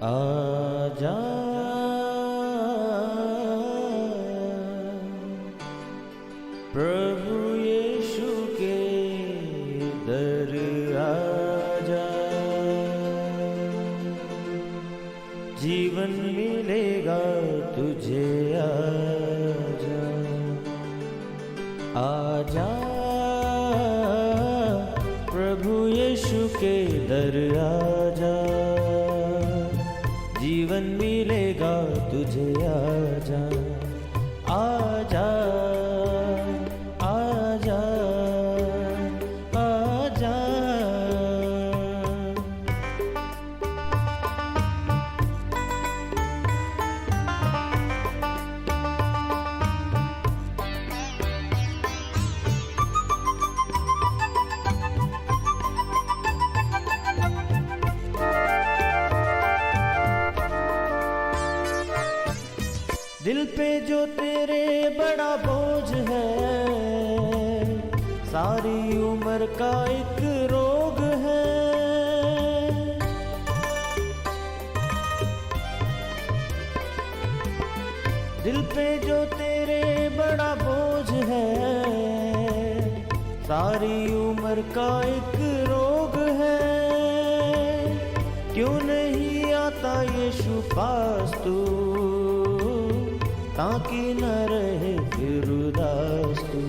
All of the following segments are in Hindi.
आजा प्रभु यीशु के दर आजा, जीवन मिलेगा तुझे। आजा आजा प्रभु यीशु के दर आजा, जीवन मिलेगा तुझे। आजा आजा आजा आजा। दिल पे जो तेरे बड़ा बोझ है, सारी उम्र का एक रोग है। दिल पे जो तेरे बड़ा बोझ है, सारी उम्र का एक रोग है। क्यों नहीं आता यीशु पास तू, ताकि न रहे फिर उदास तू।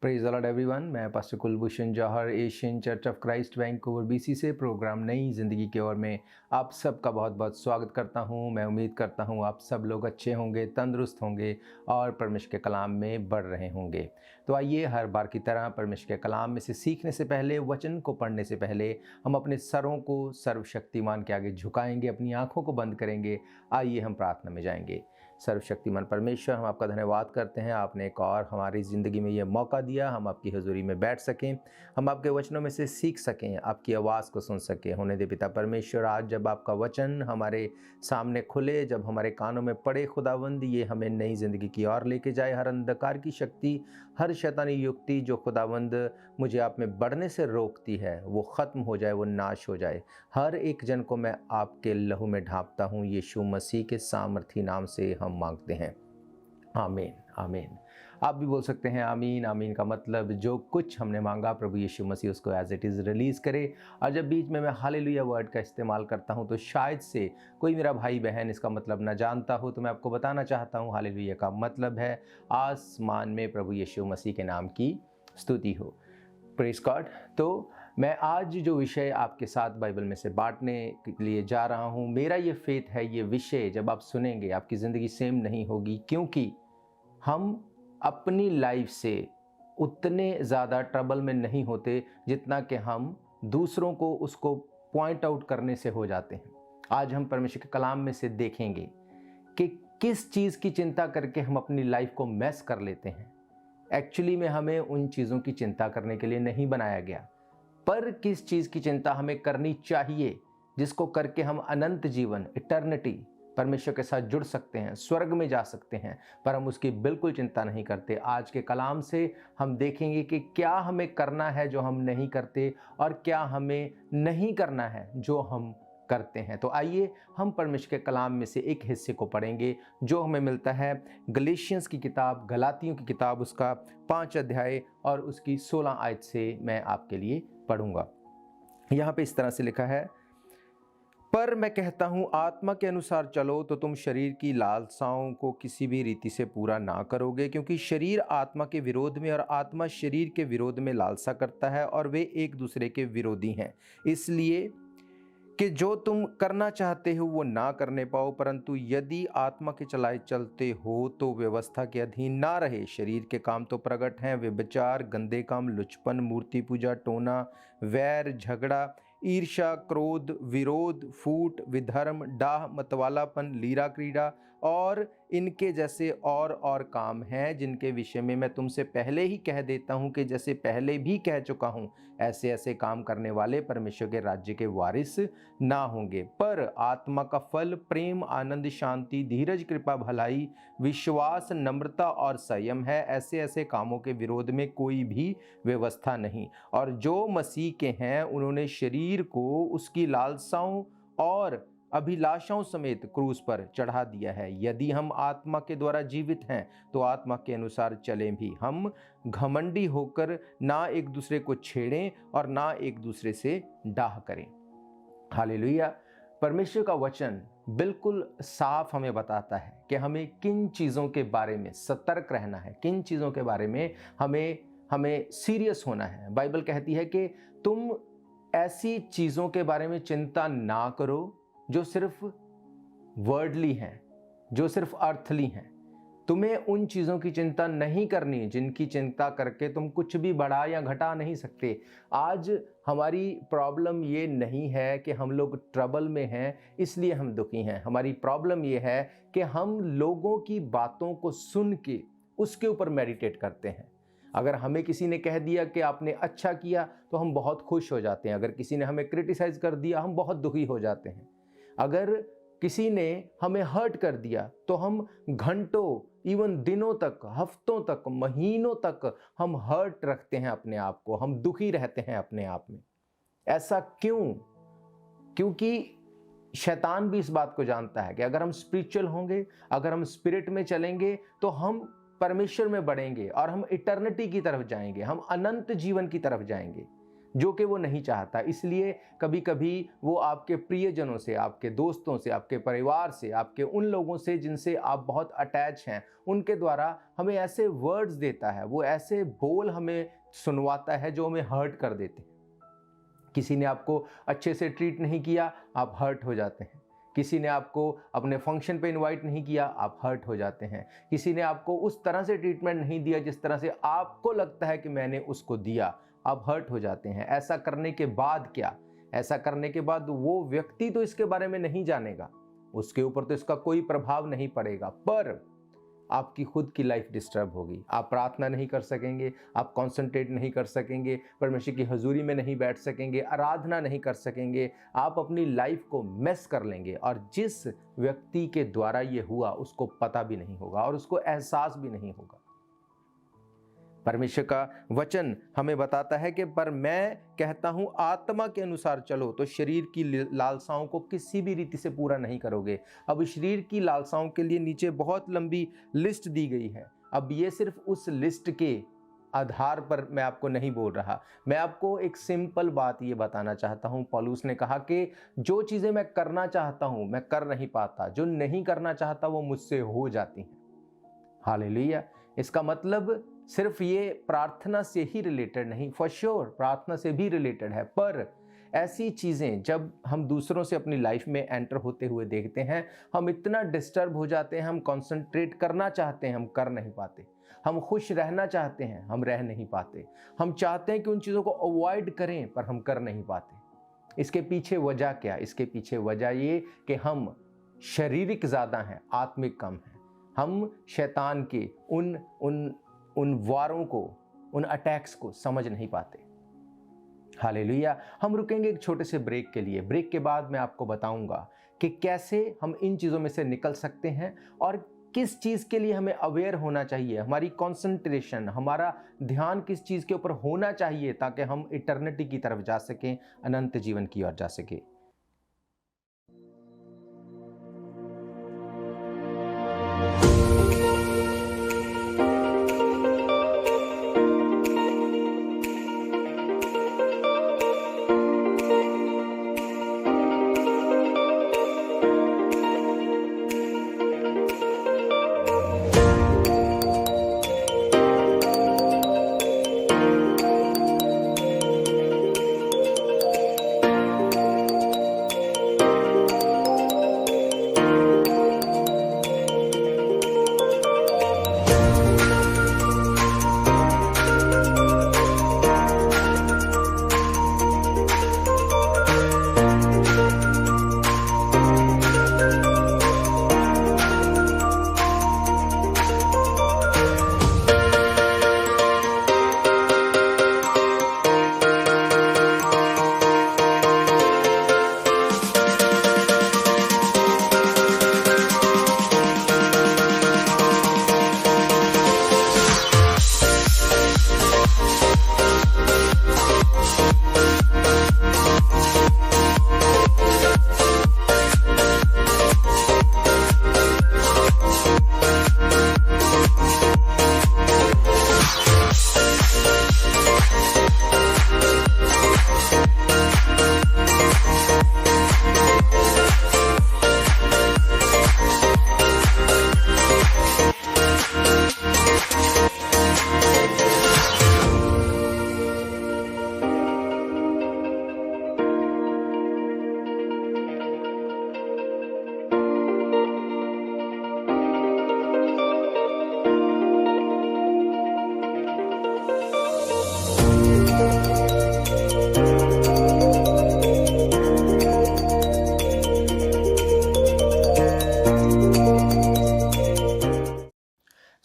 Praise the lord everyone. मैं pastor Kulbhushan Johar, Asian church of Christ Vancouver BC से प्रोग्राम नई ज़िंदगी की ओर में आप सबका बहुत बहुत स्वागत करता हूं। मैं उम्मीद करता हूं आप सब लोग अच्छे होंगे, तंदुरुस्त होंगे और परमेश्वर के कलाम में बढ़ रहे होंगे। तो आइए, हर बार की तरह परमेश्वर के कलाम में से सीखने से पहले, वचन को पढ़ने से पहले हम अपने सरों को सर्वशक्तिमान के आगे झुकाएंगे, अपनी आँखों को बंद करेंगे। आइए हम प्रार्थना में जाएंगे। सर्वशक्तिमान परमेश्वर, हम आपका धन्यवाद करते हैं, आपने एक और हमारी ज़िंदगी में ये मौका दिया हम आपकी हजूरी में बैठ सकें, हम आपके वचनों में से सीख सकें, आपकी आवाज़ को सुन सकें। होने दे पिता परमेश्वर, आज जब आपका वचन हमारे सामने खुले, जब हमारे कानों में पड़े खुदावंद, ये हमें नई ज़िंदगी की ओर लेके जाए। हर अंधकार की शक्ति, हर शैतानी युक्ति जो खुदावंद मुझे आप में बढ़ने से रोकती है, वो ख़त्म हो जाए, वो नाश हो जाए। हर एक जन को मैं आपके लहू में ढांपता हूँ, यीशु मसीह के सामर्थी नाम से हम मांगते हैं, आमीन आमीन। आप भी बोल सकते हैं आमीन। आमीन का मतलब जो कुछ हमने मांगा प्रभु यीशु मसीह उसको एज इट इज़ रिलीज़ करे। और जब बीच में मैं हालेलुया वर्ड का इस्तेमाल करता हूं तो शायद से कोई मेरा भाई बहन इसका मतलब ना जानता हो, तो मैं आपको बताना चाहता हूं हालेलुया का मतलब है आसमान में प्रभु यीशु मसीह के नाम की स्तुति हो। Praise God. तो मैं आज जो विषय आपके साथ बाइबल में से बांटने के लिए जा रहा हूं, मेरा ये फेथ है, ये विषय जब आप सुनेंगे आपकी ज़िंदगी सेम नहीं होगी, क्योंकि हम अपनी लाइफ से उतने ज़्यादा ट्रबल में नहीं होते जितना कि हम दूसरों को उसको पॉइंट आउट करने से हो जाते हैं। आज हम परमेश्वर के कलाम में से देखेंगे कि किस चीज़ की चिंता करके हम अपनी लाइफ को मैस कर लेते हैं। एक्चुअली में हमें उन चीज़ों की चिंता करने के लिए नहीं बनाया गया, पर किस चीज़ की चिंता हमें करनी चाहिए जिसको करके हम अनंत जीवन, इटर्निटी, परमेश्वर के साथ जुड़ सकते हैं, स्वर्ग में जा सकते हैं, पर हम उसकी बिल्कुल चिंता नहीं करते। आज के कलाम से हम देखेंगे कि क्या हमें करना है जो हम नहीं करते, और क्या हमें नहीं करना है जो हम करते हैं। तो आइए हम परमेश्वर के कलाम में से एक हिस्से को पढ़ेंगे जो हमें मिलता है गलातियों की किताब, गलातियों की किताब, उसका 5 अध्याय और उसकी 16 आयत से मैं आपके लिए पढ़ूंगा। यहाँ पे इस तरह से लिखा है, पर मैं कहता हूँ आत्मा के अनुसार चलो तो तुम शरीर की लालसाओं को किसी भी रीति से पूरा ना करोगे, क्योंकि शरीर आत्मा के विरोध में और आत्मा शरीर के विरोध में लालसा करता है, और वे एक दूसरे के विरोधी हैं, इसलिए कि जो तुम करना चाहते हो वो ना करने पाओ। परंतु यदि आत्मा के चलाए चलते हो तो व्यवस्था के अधीन ना रहे। शरीर के काम तो प्रकट हैं, व्यभिचार, गंदे काम, लुचपन, मूर्ति पूजा, टोना, वैर, झगड़ा, ईर्ष्या, क्रोध, विरोध, फूट, विधर्म, डाह, मतवालापन, लीला क्रीड़ा और इनके जैसे और काम हैं, जिनके विषय में मैं तुमसे पहले ही कह देता हूं कि जैसे पहले भी कह चुका हूं, ऐसे ऐसे काम करने वाले परमेश्वर के राज्य के वारिस ना होंगे। पर आत्मा का फल प्रेम, आनंद, शांति, धीरज, कृपा, भलाई, विश्वास, नम्रता और संयम है। ऐसे ऐसे कामों के विरोध में कोई भी व्यवस्था नहीं। और जो मसीह के हैं उन्होंने शरीर को उसकी लालसाओं और अभिलाषाओं समेत क्रूस पर चढ़ा दिया है। यदि हम आत्मा के द्वारा जीवित हैं तो आत्मा के अनुसार चलें भी। हम घमंडी होकर ना एक दूसरे को छेड़ें और ना एक दूसरे से डाह करें। हालेलुया। परमेश्वर का वचन बिल्कुल साफ हमें बताता है कि हमें किन चीज़ों के बारे में सतर्क रहना है, किन चीज़ों के बारे में हमें सीरियस होना है। बाइबल कहती है कि तुम ऐसी चीज़ों के बारे में चिंता ना करो जो सिर्फ वर्डली हैं, जो सिर्फ अर्थली हैं। तुम्हें उन चीज़ों की चिंता नहीं करनी जिनकी चिंता करके तुम कुछ भी बढ़ा या घटा नहीं सकते। आज हमारी प्रॉब्लम ये नहीं है कि हम लोग ट्रबल में हैं इसलिए हम दुखी हैं। हमारी प्रॉब्लम ये है कि हम लोगों की बातों को सुन के उसके ऊपर मेडिटेट करते हैं। अगर हमें किसी ने कह दिया कि आपने अच्छा किया तो हम बहुत खुश हो जाते हैं। अगर किसी ने हमें क्रिटिसाइज कर दिया हम बहुत दुखी हो जाते हैं। अगर किसी ने हमें हर्ट कर दिया तो हम घंटों, इवन दिनों तक, हफ्तों तक, महीनों तक हम हर्ट रखते हैं अपने आप को, हम दुखी रहते हैं अपने आप में। ऐसा क्यों? क्योंकि शैतान भी इस बात को जानता है कि अगर हम स्पिरिचुअल होंगे, अगर हम स्पिरिट में चलेंगे तो हम परमेश्वर में बढ़ेंगे और हम इटर्निटी की तरफ जाएंगे, हम अनंत जीवन की तरफ जाएंगे, जो कि वो नहीं चाहता। इसलिए कभी कभी वो आपके प्रियजनों से, आपके दोस्तों से, आपके परिवार से, आपके उन लोगों से जिनसे आप बहुत अटैच हैं, उनके द्वारा हमें ऐसे वर्ड्स देता है, वो ऐसे बोल हमें सुनवाता है जो हमें हर्ट कर देते हैं। किसी ने आपको अच्छे से ट्रीट नहीं किया, आप हर्ट हो जाते हैं। किसी ने आपको अपने फंक्शन पे इनवाइट नहीं किया, आप हर्ट हो जाते हैं। किसी ने आपको उस तरह से ट्रीटमेंट नहीं दिया जिस तरह से आपको लगता है कि मैंने उसको दिया, आप हर्ट हो जाते हैं। ऐसा करने के बाद क्या? ऐसा करने के बाद वो व्यक्ति तो इसके बारे में नहीं जानेगा, उसके ऊपर तो इसका कोई प्रभाव नहीं पड़ेगा, पर आपकी खुद की लाइफ डिस्टर्ब होगी। आप प्रार्थना नहीं कर सकेंगे, आप कंसंट्रेट नहीं कर सकेंगे, परमेश्वर की हजूरी में नहीं बैठ सकेंगे, आराधना नहीं कर सकेंगे, आप अपनी लाइफ को मेस कर लेंगे। और जिस व्यक्ति के द्वारा ये हुआ उसको पता भी नहीं होगा और उसको एहसास भी नहीं होगा। परमेश्वर का वचन हमें बताता है कि पर मैं कहता हूं आत्मा के अनुसार चलो तो शरीर की लालसाओं को किसी भी रीति से पूरा नहीं करोगे। अब शरीर की लालसाओं के लिए नीचे बहुत लंबी लिस्ट दी गई है। अब ये सिर्फ उस लिस्ट के आधार पर मैं आपको नहीं बोल रहा, मैं आपको एक सिंपल बात ये बताना चाहता हूँ। पौलुस ने कहा कि जो चीज़ें मैं करना चाहता हूँ मैं कर नहीं पाता, जो नहीं करना चाहता वो मुझसे हो जाती हैं। हालेलुया। इसका मतलब सिर्फ ये प्रार्थना से ही रिलेटेड नहीं, फॉर श्योर प्रार्थना से भी रिलेटेड है, पर ऐसी चीज़ें जब हम दूसरों से अपनी लाइफ में एंटर होते हुए देखते हैं, हम इतना डिस्टर्ब हो जाते हैं, हम कंसंट्रेट करना चाहते हैं, हम कर नहीं पाते। हम खुश रहना चाहते हैं, हम रह नहीं पाते। हम चाहते हैं कि उन चीज़ों को अवॉइड करें, पर हम कर नहीं पाते। इसके पीछे वजह क्या? इसके पीछे वजह ये कि हम शारीरिक ज़्यादा हैं, आत्मिक कम हैं। हम शैतान के उन वारों को, उन अटैक्स को समझ नहीं पाते। हालेलुया। हम रुकेंगे एक छोटे से ब्रेक के लिए। ब्रेक के बाद मैं आपको बताऊंगा कि कैसे हम इन चीज़ों में से निकल सकते हैं और किस चीज़ के लिए हमें अवेयर होना चाहिए, हमारी कंसंट्रेशन, हमारा ध्यान किस चीज़ के ऊपर होना चाहिए ताकि हम इटर्निटी की तरफ जा सकें, अनंत जीवन की ओर जा सकें।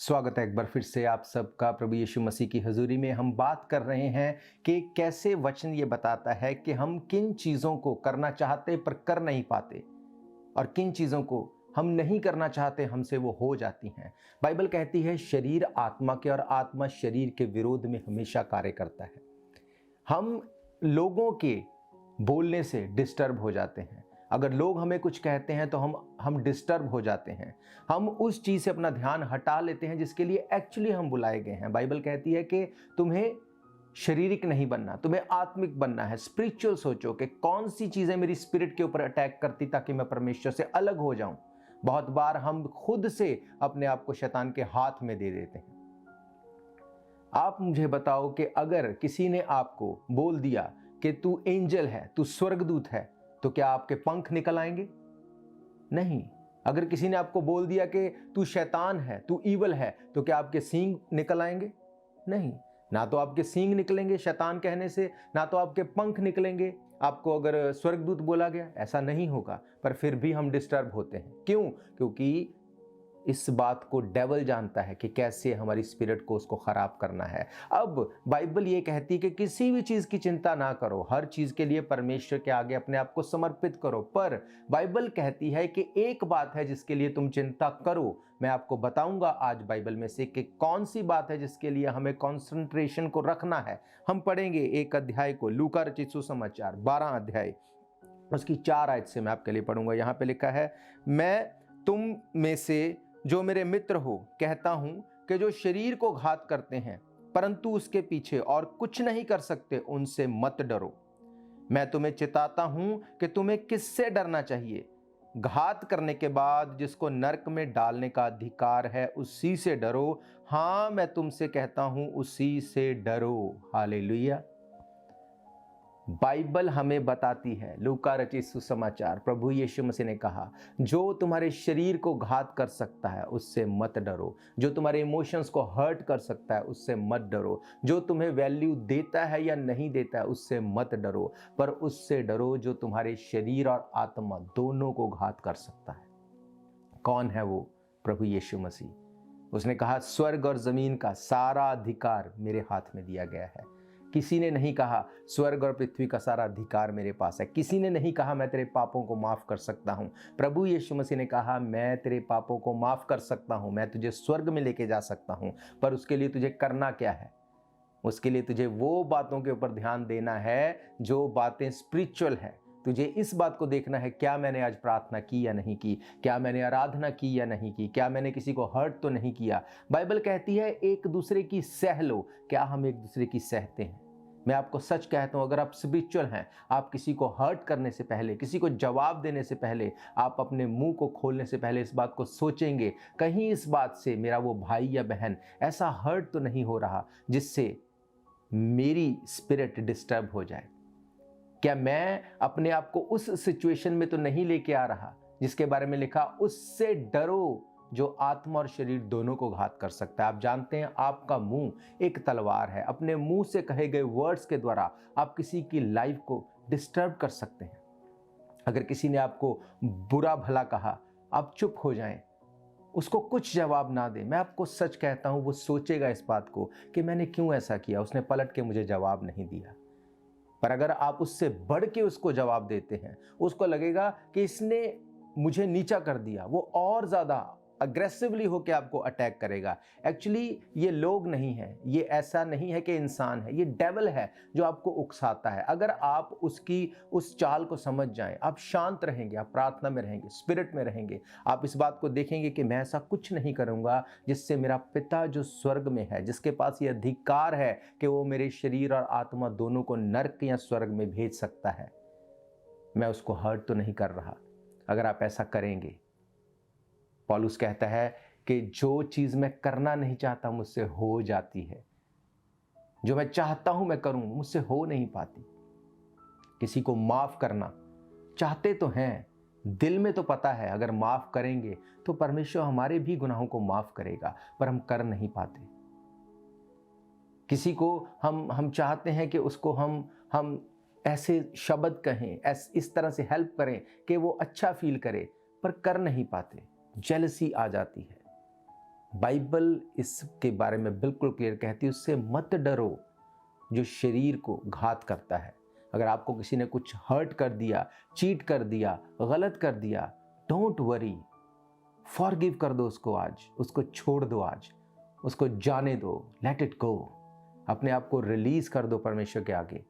स्वागत है एक बार फिर से आप सबका प्रभु यीशु मसीह की हजूरी में। हम बात कर रहे हैं कि कैसे वचन ये बताता है कि हम किन चीज़ों को करना चाहते पर कर नहीं पाते और किन चीज़ों को हम नहीं करना चाहते हमसे वो हो जाती हैं। बाइबल कहती है शरीर आत्मा के और आत्मा शरीर के विरोध में हमेशा कार्य करता है। हम लोगों के बोलने से डिस्टर्ब हो जाते हैं। अगर लोग हमें कुछ कहते हैं तो हम डिस्टर्ब हो जाते हैं। हम उस चीज़ से अपना ध्यान हटा लेते हैं जिसके लिए एक्चुअली हम बुलाए गए हैं। बाइबल कहती है कि तुम्हें शारीरिक नहीं बनना, तुम्हें आत्मिक बनना है। स्पिरिचुअल सोचो कि कौन सी चीज़ें मेरी स्पिरिट के ऊपर अटैक करती ताकि मैं परमेश्वर से अलग हो जाऊं। बहुत बार हम खुद से अपने आप को शैतान के हाथ में दे देते हैं। आप मुझे बताओ कि अगर किसी ने आपको बोल दिया कि तू एंजल है, तू स्वर्गदूत है, तो क्या आपके पंख निकल आएंगे? नहीं। अगर किसी ने आपको बोल दिया कि तू शैतान है, तू ईवल है, तो क्या आपके सींग निकल आएंगे? नहीं। ना तो आपके सींग निकलेंगे शैतान कहने से, ना तो आपके पंख निकलेंगे। आपको अगर स्वर्गदूत बोला गया, ऐसा नहीं होगा। पर फिर भी हम डिस्टर्ब होते हैं। क्यों? क्योंकि इस बात को डेविल जानता है कि कैसे हमारी स्पिरिट को उसको खराब करना है। अब बाइबल ये कहती है कि किसी भी चीज़ की चिंता ना करो, हर चीज़ के लिए परमेश्वर के आगे अपने आप को समर्पित करो। पर बाइबल कहती है कि एक बात है जिसके लिए तुम चिंता करो। मैं आपको बताऊंगा आज बाइबल में से कि कौन सी बात है जिसके लिए हमें कॉन्सेंट्रेशन को रखना है। हम पढ़ेंगे एक अध्याय को, लूका रचित सुसमाचार 12 अध्याय, उसकी 4 आयत से मैं आपके लिए पढ़ूंगा। यहाँ पे लिखा है, मैं तुम में से जो मेरे मित्र हो कहता हूं कि जो शरीर को घात करते हैं परंतु उसके पीछे और कुछ नहीं कर सकते, उनसे मत डरो। मैं तुम्हें चिताता हूं कि तुम्हें किससे डरना चाहिए। घात करने के बाद जिसको नरक में डालने का अधिकार है उसी से डरो। हां, मैं तुमसे कहता हूं उसी से डरो। हालेलुया। बाइबल हमें बताती है, लूका रचित सुसमाचार, प्रभु यीशु मसीह ने कहा, जो तुम्हारे शरीर को घात कर सकता है उससे मत डरो। जो तुम्हारे इमोशंस को हर्ट कर सकता है उससे मत डरो। जो तुम्हें वैल्यू देता है या नहीं देता है उससे मत डरो, पर उससे डरो जो तुम्हारे शरीर और आत्मा दोनों को घात कर सकता है। कौन है वो? प्रभु यीशु मसीह। उसने कहा, स्वर्ग और जमीन का सारा अधिकार मेरे हाथ में दिया गया है। किसी ने नहीं कहा स्वर्ग और पृथ्वी का सारा अधिकार मेरे पास है। किसी ने नहीं कहा मैं तेरे पापों को माफ कर सकता हूं। प्रभु यीशु मसीह ने कहा, मैं तेरे पापों को माफ कर सकता हूं, मैं तुझे स्वर्ग में लेके जा सकता हूं। पर उसके लिए तुझे करना क्या है? उसके लिए तुझे वो बातों के ऊपर ध्यान देना है जो बातें स्पिरिचुअल है। तुझे इस बात को देखना है, क्या मैंने आज प्रार्थना की या नहीं की, क्या मैंने आराधना की या नहीं की, क्या मैंने किसी को हर्ट तो नहीं किया। बाइबल कहती है एक दूसरे की सह लो। क्या हम एक दूसरे की सहते हैं? मैं आपको सच कहता हूं, अगर आप स्पिरिचुअल हैं, आप किसी को हर्ट करने से पहले, किसी को जवाब देने से पहले, आप अपने मुंह को खोलने से पहले इस बात को सोचेंगे, कहीं इस बात से मेरा वो भाई या बहन ऐसा हर्ट तो नहीं हो रहा जिससे मेरी स्पिरिट डिस्टर्ब हो जाए। क्या मैं अपने आप को उस सिचुएशन में तो नहीं लेके आ रहा जिसके बारे में लिखा, उससे डरो जो आत्मा और शरीर दोनों को घात कर सकता है। आप जानते हैं आपका मुंह एक तलवार है। अपने मुंह से कहे गए वर्ड्स के द्वारा आप किसी की लाइफ को डिस्टर्ब कर सकते हैं। अगर किसी ने आपको बुरा भला कहा, आप चुप हो जाएं, उसको कुछ जवाब ना दें। मैं आपको सच कहता हूं, वो सोचेगा इस बात को कि मैंने क्यों ऐसा किया, उसने पलट के मुझे जवाब नहीं दिया। पर अगर आप उससे बढ़ के उसको जवाब देते हैं, उसको लगेगा कि इसने मुझे नीचा कर दिया, वो और ज्यादा अग्रेसिवली होकर आपको अटैक करेगा। एक्चुअली ये लोग नहीं है, ये ऐसा नहीं है कि इंसान है, ये डेविल है जो आपको उकसाता है। अगर आप उसकी उस चाल को समझ जाएं, आप शांत रहेंगे, आप प्रार्थना में रहेंगे, स्पिरिट में रहेंगे, आप इस बात को देखेंगे कि मैं ऐसा कुछ नहीं करूंगा जिससे मेरा पिता जो स्वर्ग में है, जिसके पास ये अधिकार है कि वो मेरे शरीर और आत्मा दोनों को नरक या स्वर्ग में भेज सकता है, मैं उसको हर्ट तो नहीं कर रहा। अगर आप ऐसा करेंगे, पौलुस कहता है कि जो चीज मैं करना नहीं चाहता मुझसे हो जाती है, जो मैं चाहता हूं मैं करूं मुझसे हो नहीं पाती। किसी को माफ करना चाहते तो हैं, दिल में तो पता है अगर माफ करेंगे तो परमेश्वर हमारे भी गुनाहों को माफ करेगा, पर हम कर नहीं पाते। किसी को हम चाहते हैं कि उसको हम ऐसे शब्द कहें, इस तरह से हेल्प करें कि वो अच्छा फील करे, पर कर नहीं पाते। जेलसी आ जाती है, बाइबल इसके बारे में बिल्कुल क्लियर कहती है, उससे मत डरो जो शरीर को घात करता है। अगर आपको किसी ने कुछ हर्ट कर दिया, चीट कर दिया, गलत कर दिया, डोंट वरी, फॉरगिव कर दो उसको आज, उसको छोड़ दो आज, उसको जाने दो, लेट इट गो। अपने आप को रिलीज कर दो परमेश्वर के आगे।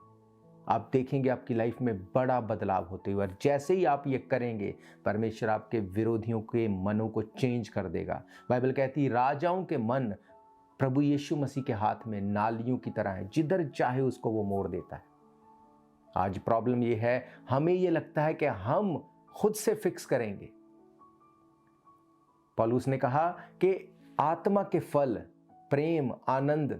आप देखेंगे आपकी लाइफ में बड़ा बदलाव होते हुए, और जैसे ही आप ये करेंगे परमेश्वर आपके विरोधियों के मनों को चेंज कर देगा। बाइबल कहती है राजाओं के मन प्रभु यीशु मसीह के हाथ में नालियों की तरह है, जिधर चाहे उसको वो मोड़ देता है। आज प्रॉब्लम ये है, हमें ये लगता है कि हम खुद से फिक्स करेंगे। पौलुस ने कहा कि आत्मा के फल प्रेम, आनंद,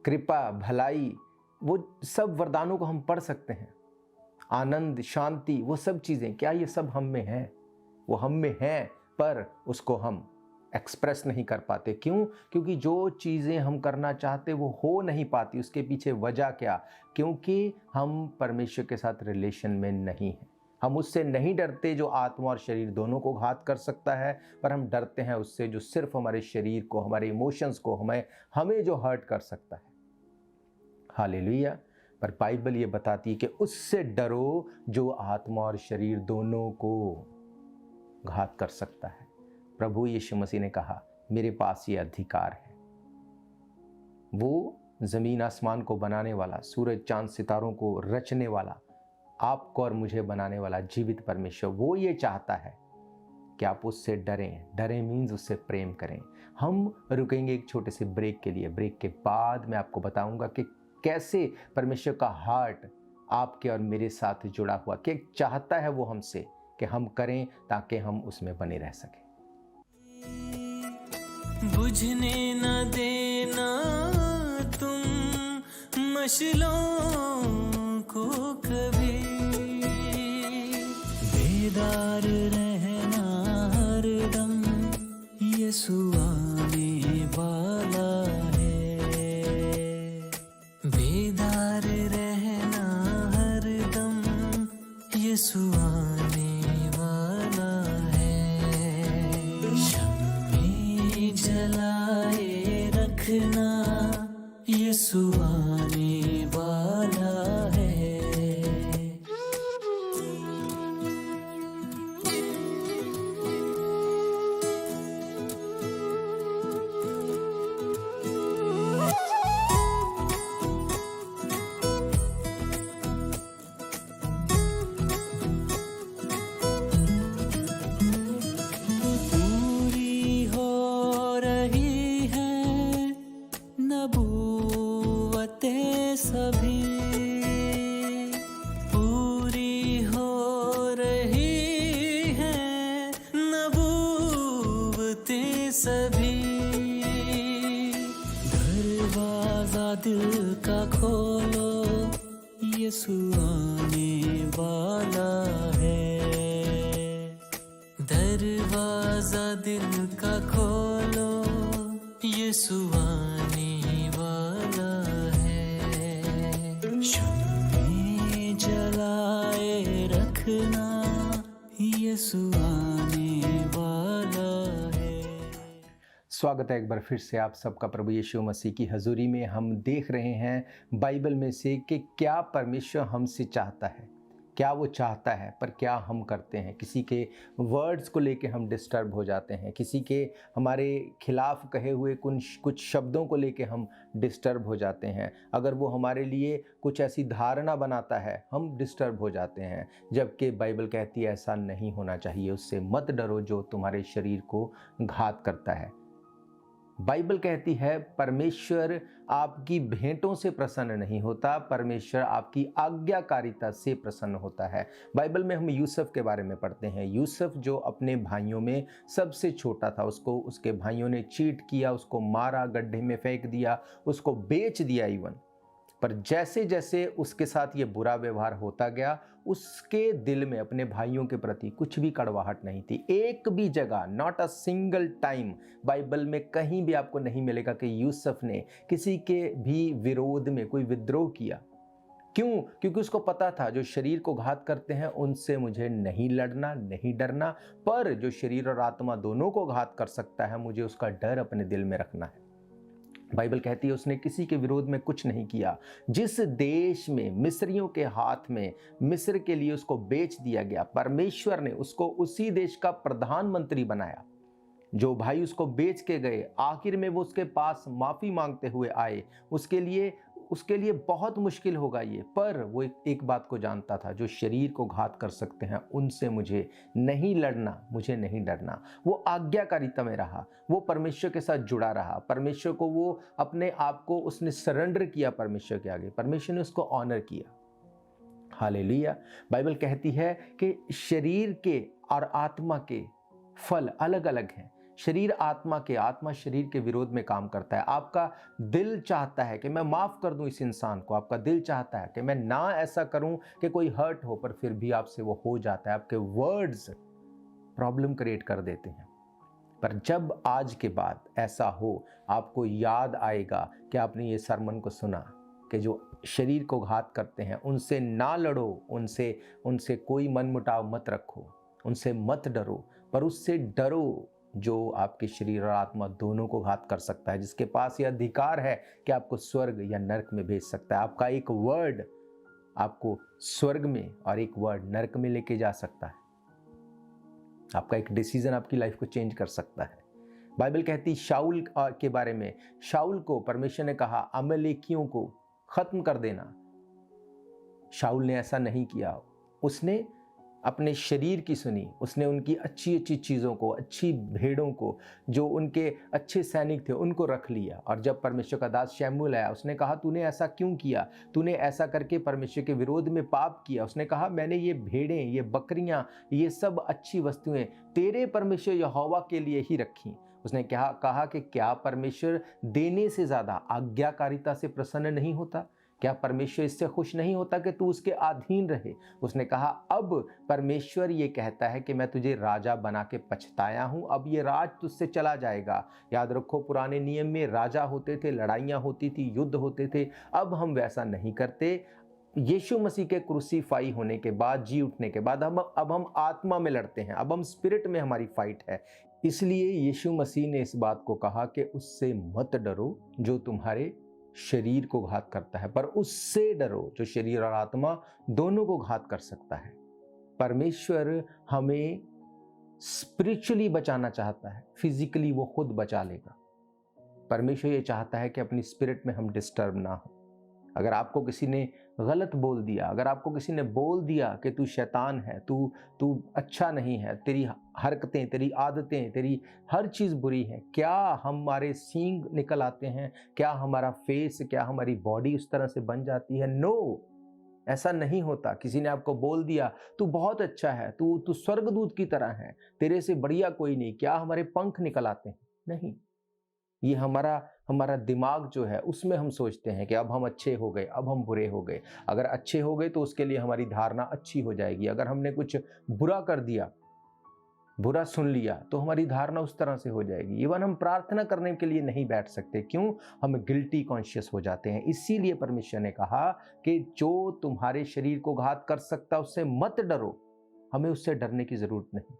कृपा, भलाई, वो सब वरदानों को हम पढ़ सकते हैं। आनंद, शांति, वो सब चीजें, क्या ये सब हम में है? वो हम में है, पर उसको हम एक्सप्रेस नहीं कर पाते। क्यों? क्योंकि जो चीज़ें हम करना चाहते वो हो नहीं पाती। उसके पीछे वजह क्या? क्योंकि हम परमेश्वर के साथ रिलेशन में नहीं हैं। हम उससे नहीं डरते जो आत्मा और शरीर दोनों को घात कर सकता है, पर हम डरते हैं उससे जो सिर्फ हमारे शरीर को, हमारे इमोशंस को, हमें जो हर्ट कर सकता है। हालेलुया। पर बाइबल ये बताती है कि उससे डरो जो आत्मा और शरीर दोनों को घात कर सकता है। प्रभु यीशु मसीह ने कहा मेरे पास ये अधिकार है। वो जमीन आसमान को बनाने वाला, सूरज चांद सितारों को रचने वाला, आपको और मुझे बनाने वाला जीवित परमेश्वर, वो ये चाहता है कि आप उससे डरें मीन्स उससे प्रेम करें। हम रुकेंगे एक छोटे से ब्रेक के लिए। ब्रेक के बाद मैं आपको बताऊंगा कि कैसे परमेश्वर का हार्ट आपके और मेरे साथ जुड़ा हुआ, कि चाहता है वो हमसे कि हम करें ताकि हम उसमें बने रह सकें। बुझने न देना तुम मशलों को कभी, बेदार रहना हरदम, यीशु आने वाला है। बेदार रहना हरदम, यीशु आने वाला है। शम्मे जलाए रखना, यीशु आने वाला है। पूरी हो रही है नबूवतें सभी, पूरी हो रही है नबूवतें सभी। दरवाजा दिल का खोलो, यीशु आने वाला है। दरवाजा दिल का खोलो, यीशु आने वाला है। शम्मे जलाए रखना, यीशु आने वाला है। स्वागत है एक बार फिर से आप सबका प्रभु यीशु मसीह की हजूरी में। हम देख रहे हैं बाइबल में से कि क्या परमेश्वर हमसे चाहता है, क्या वो चाहता है, पर क्या हम करते हैं। किसी के वर्ड्स को लेके हम डिस्टर्ब हो जाते हैं, किसी के हमारे खिलाफ कहे हुए कुछ शब्दों को लेके हम डिस्टर्ब हो जाते हैं। अगर वो हमारे लिए कुछ ऐसी धारणा बनाता है, हम डिस्टर्ब हो जाते हैं। जबकि बाइबल कहती है ऐसा नहीं होना चाहिए। उससे मत डरो जो तुम्हारे शरीर को घात करता है। बाइबल कहती है परमेश्वर आपकी भेंटों से प्रसन्न नहीं होता, परमेश्वर आपकी आज्ञाकारिता से प्रसन्न होता है। बाइबल में हम यूसुफ के बारे में पढ़ते हैं। यूसुफ जो अपने भाइयों में सबसे छोटा था, उसको उसके भाइयों ने चीट किया, उसको मारा, गड्ढे में फेंक दिया, उसको बेच दिया इवन। पर जैसे जैसे उसके साथ ये बुरा व्यवहार होता गया, उसके दिल में अपने भाइयों के प्रति कुछ भी कड़वाहट नहीं थी। एक भी जगह, not a single time, Bible में कहीं भी आपको नहीं मिलेगा कि यूसुफ ने किसी के भी विरोध में कोई विद्रोह किया। क्यों? क्योंकि उसको पता था जो शरीर को घात करते हैं उनसे मुझे नहीं लड़ना, नहीं डरना, पर जो शरीर और आत्मा दोनों को घात कर सकता है मुझे उसका डर अपने दिल में रखना है। बाइबल कहती है उसने किसी के विरोध में कुछ नहीं किया। जिस देश में मिस्रियों के हाथ में मिस्र के लिए उसको बेच दिया गया, परमेश्वर ने उसको उसी देश का प्रधानमंत्री बनाया। जो भाई उसको बेच के गए, आखिर में वो उसके पास माफी मांगते हुए आए। उसके लिए बहुत मुश्किल होगा ये, पर वो एक बात को जानता था, जो शरीर को घात कर सकते हैं उनसे मुझे नहीं लड़ना, मुझे नहीं डरना। वो आज्ञाकारिता में रहा, वो परमेश्वर के साथ जुड़ा रहा, परमेश्वर को वो अपने आप को उसने सरेंडर किया परमेश्वर के आगे, परमेश्वर ने उसको ऑनर किया। हालेलुया। बाइबल कहती है कि शरीर के और आत्मा के फल अलग अलग हैं। आत्मा शरीर के विरोध में काम करता है। आपका दिल चाहता है कि मैं माफ कर दूं इस इंसान को, आपका दिल चाहता है कि मैं ना ऐसा करूं कि कोई हर्ट हो, पर फिर भी आपसे वो हो जाता है। आपके वर्ड्स प्रॉब्लम क्रिएट कर देते हैं। पर जब आज के बाद ऐसा हो, आपको याद आएगा कि आपने ये सरमन को सुना कि जो शरीर को घात करते हैं उनसे ना लड़ो, उनसे कोई मनमुटाव मत रखो, उनसे मत डरो, पर उससे डरो जो आपके शरीर और आत्मा दोनों को घात कर सकता है, जिसके पास यह अधिकार है कि आपको स्वर्ग या नरक में भेज सकता है। आपका एक वर्ड आपको स्वर्ग में और एक वर्ड नरक में लेके जा सकता है। आपका एक डिसीजन आपकी लाइफ को चेंज कर सकता है। बाइबल कहती शाऊल के बारे में, शाऊल को परमेश्वर ने कहा अमलेकियों को खत्म कर देना। शाऊल ने ऐसा नहीं किया, उसने अपने शरीर की सुनी, उसने उनकी अच्छी अच्छी चीज़ों को, अच्छी भेड़ों को, जो उनके अच्छे सैनिक थे उनको रख लिया। और जब परमेश्वर का दास शमूएल आया, उसने कहा तूने ऐसा क्यों किया, तूने ऐसा करके परमेश्वर के विरोध में पाप किया। उसने कहा मैंने ये भेड़ें, ये बकरियां, ये सब अच्छी वस्तुएं तेरे परमेश्वर यहोवा के लिए ही रखी। उसने कहा कि क्या परमेश्वर देने से ज़्यादा आज्ञाकारिता से प्रसन्न नहीं होता? क्या परमेश्वर इससे खुश नहीं होता कि तू उसके अधीन रहे? उसने कहा अब परमेश्वर ये कहता है कि मैं तुझे राजा बना के पछताया हूं, अब ये राज तुझसे चला जाएगा। याद रखो, पुराने नियम में राजा होते थे, लड़ाइयां होती थी, युद्ध होते थे। अब हम वैसा नहीं करते। यीशु मसीह के क्रूसीफाई होने के बाद, जी उठने के बाद अब हम आत्मा में लड़ते हैं, अब हम स्पिरिट में हमारी फाइट है। इसलिए यीशु मसीह ने इस बात को कहा कि उससे मत डरो जो तुम्हारे शरीर को घात करता है, पर उससे डरो जो शरीर और आत्मा दोनों को घात कर सकता है। परमेश्वर हमें स्पिरिचुअली बचाना चाहता है, फिजिकली वो खुद बचा लेगा। परमेश्वर ये चाहता है कि अपनी स्पिरिट में हम डिस्टर्ब ना हो। अगर आपको किसी ने गलत बोल दिया, अगर आपको किसी ने बोल दिया कि तू शैतान है, तू अच्छा नहीं है, तेरी हरकतें, तेरी आदतें, तेरी हर चीज़ बुरी है, क्या हमारे सींग निकल आते हैं? क्या हमारा फेस, क्या हमारी बॉडी उस तरह से बन जाती है? नो, ऐसा नहीं होता। किसी ने आपको बोल दिया तू बहुत अच्छा है, तू स्वर्गदूत की तरह है, तेरे से बढ़िया कोई नहीं, क्या हमारे पंख निकल आते हैं? नहीं, ये हमारा दिमाग जो है उसमें हम सोचते हैं कि अब हम अच्छे हो गए, अब हम बुरे हो गए। अगर अच्छे हो गए तो उसके लिए हमारी धारणा अच्छी हो जाएगी। अगर हमने कुछ बुरा कर दिया, बुरा सुन लिया, तो हमारी धारणा उस तरह से हो जाएगी। इवन हम प्रार्थना करने के लिए नहीं बैठ सकते। क्यों? हम गिल्टी कॉन्शियस हो जाते हैं। इसीलिए परमेश्वर ने कहा कि जो तुम्हारे शरीर को घात कर सकता उससे मत डरो। हमें उससे डरने की जरूरत नहीं।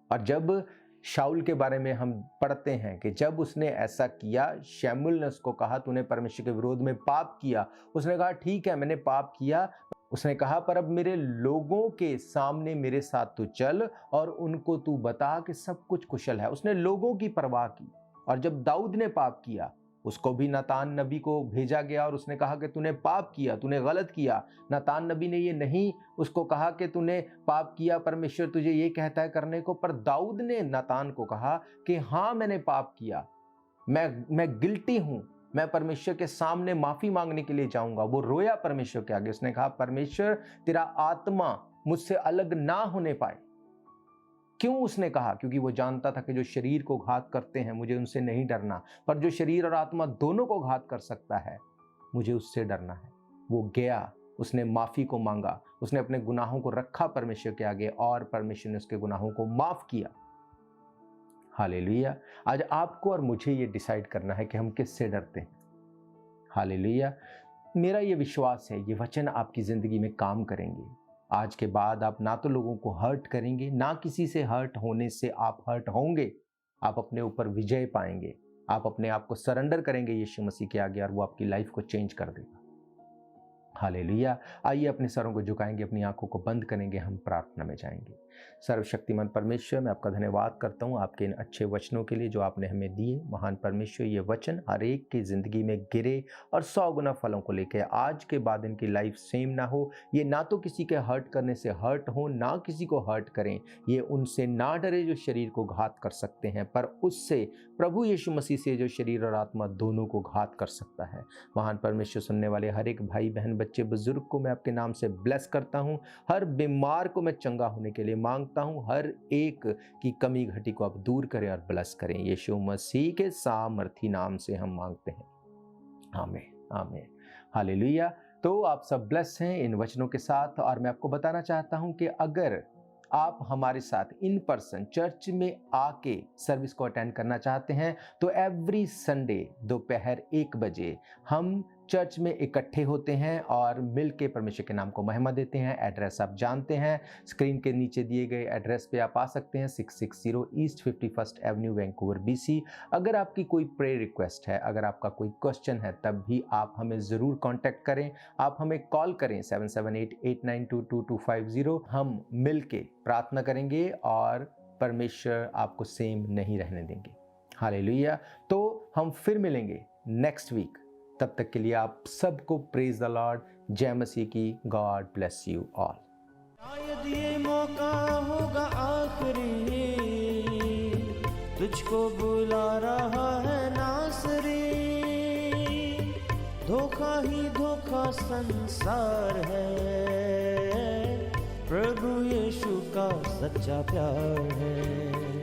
और जब शाऊल के बारे में हम पढ़ते हैं कि जब उसने ऐसा किया, शमूएल ने उसको कहा तूने परमेश्वर के विरोध में पाप किया। उसने कहा ठीक है, मैंने पाप किया। उसने कहा पर अब मेरे लोगों के सामने मेरे साथ तू चल और उनको तू बता कि सब कुछ कुशल है। उसने लोगों की परवाह की। और जब दाऊद ने पाप किया, उसको भी नातान नबी को भेजा गया और उसने कहा कि तूने पाप किया, तूने गलत किया। नातान नबी ने ये नहीं उसको कहा कि तूने पाप किया, परमेश्वर तुझे ये कहता है करने को, पर दाऊद ने नातान को कहा कि हाँ मैंने पाप किया, मैं गिल्टी हूं, मैं परमेश्वर के सामने माफी मांगने के लिए जाऊंगा। वो रोया परमेश्वर के आगे। उसने कहा परमेश्वर तेरा आत्मा मुझसे अलग ना होने पाए। क्यों उसने कहा? क्योंकि वो जानता था कि जो शरीर को घात करते हैं मुझे उनसे नहीं डरना, पर जो शरीर और आत्मा दोनों को घात कर सकता है मुझे उससे डरना है। वो गया, उसने माफी को मांगा, उसने अपने गुनाहों को रखा परमेश्वर के आगे और परमेश्वर ने उसके गुनाहों को माफ किया। हालेलुया। आज आपको और मुझे ये डिसाइड करना है कि हम किससे डरते हैं। हालेलुया। मेरा ये विश्वास है, ये वचन आपकी ज़िंदगी में काम करेंगे। आज के बाद आप ना तो लोगों को हर्ट करेंगे, ना किसी से हर्ट होने से आप हर्ट होंगे। आप अपने ऊपर विजय पाएंगे। आप अपने आप को सरेंडर करेंगे यीशु मसीह के आगे और वो आपकी लाइफ को चेंज कर देगा। हालेलुया। आइए अपने सरों को झुकाएंगे, अपनी आंखों को बंद करेंगे, हम प्रार्थना में जाएंगे। सर्वशक्तिमान परमेश्वर, मैं आपका धन्यवाद करता हूँ आपके इन अच्छे वचनों के लिए जो आपने हमें दिए। महान परमेश्वर, ये वचन हर एक की ज़िंदगी में गिरे और 100 गुना फलों को लेके आज के बाद इनकी लाइफ सेम ना हो। ये ना तो किसी के हर्ट करने से हर्ट हो, ना किसी को हर्ट करें। ये उनसे ना डरे जो शरीर को घात कर सकते हैं, पर उससे प्रभु यीशु मसीह से जो शरीर और आत्मा दोनों को घात कर सकता है। महान परमेश्वर, सुनने वाले हर एक भाई बहन, बच्चे बुजुर्ग को मैं आपके नाम से ब्लेस करता हूँ। हर बीमार को मैं चंगा होने के लिए मांगता हूँ। हर एक की कमी घटी को आप दूर करें और ब्लेस करें। यीशु मसीह के सामर्थी नाम से हम मांगते हैं, आमीन आमीन। हालेलुया। तो आप सब ब्लेस हैं इन वचनों के साथ। और मैं आपको बताना चाहता हूँ कि अगर आप हमारे साथ इन पर्सन चर्च में आके सर्विस को अटेंड करना चाहते हैं तो एवरी संडे दोपहर 1 बजे हम चर्च में इकट्ठे होते हैं और मिल के परमेश्वर के नाम को महिमा देते हैं। एड्रेस आप जानते हैं, स्क्रीन के नीचे दिए गए एड्रेस पे आप आ सकते हैं, 660 east 51st Avenue, Vancouver, BC। अगर आपकी कोई प्रेयर रिक्वेस्ट है, अगर आपका कोई क्वेश्चन है, तब भी आप हमें ज़रूर कांटेक्ट करें। आप हमें कॉल करें 778-892-2250। हम मिल के प्रार्थना करेंगे और परमेश्वर आपको सेम नहीं रहने देंगे। हालेलुया। तो हम फिर मिलेंगे नेक्स्ट वीक। तब तक के लिए आप सबको प्रेज द लॉर्ड। जय मसीह की। God bless you all. शायद ये मौका होगा आखिरी, तुझको बुला रहा है नासरी। धोखा ही धोखा संसार है, प्रभु यीशु का सच्चा प्यार है।